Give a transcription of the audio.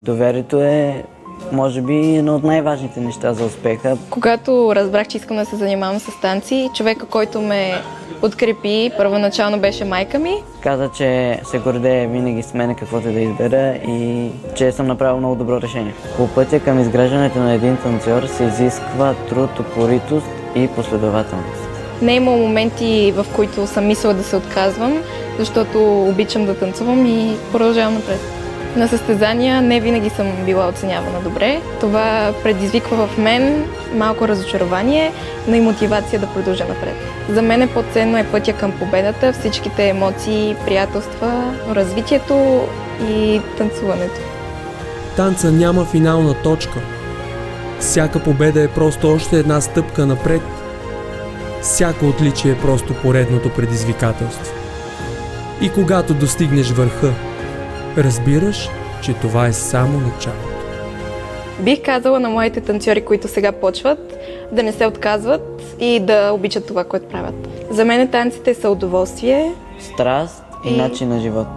Доверието е, може би, едно от най-важните неща за успеха. Когато разбрах, че искам да се занимавам с танци, човека, който ме подкрепи, първоначално беше майка ми. Каза, че се гордее винаги с мен каквото да избера и че съм направил много добро решение. По пътя към изграждането на един танцор се изисква труд, упоритост и последователност. Не е имало моменти, в които съм мислила да се отказвам, защото обичам да танцувам и продължавам напред. На състезания не винаги съм била оценявана добре. Това предизвиква в мен малко разочарование, но и мотивация да продължа напред. За мен по-ценно е пътя към победата, всичките емоции, приятелства, развитието и танцуването. Танца няма финална точка. Всяка победа е просто още една стъпка напред. Всяко отличие е просто поредното предизвикателство. И когато достигнеш върха, разбираш, че това е само началото. Бих казала на моите танцори, които сега почват, да не се отказват и да обичат това, което правят. За мен танците са удоволствие Страст и начин на живот.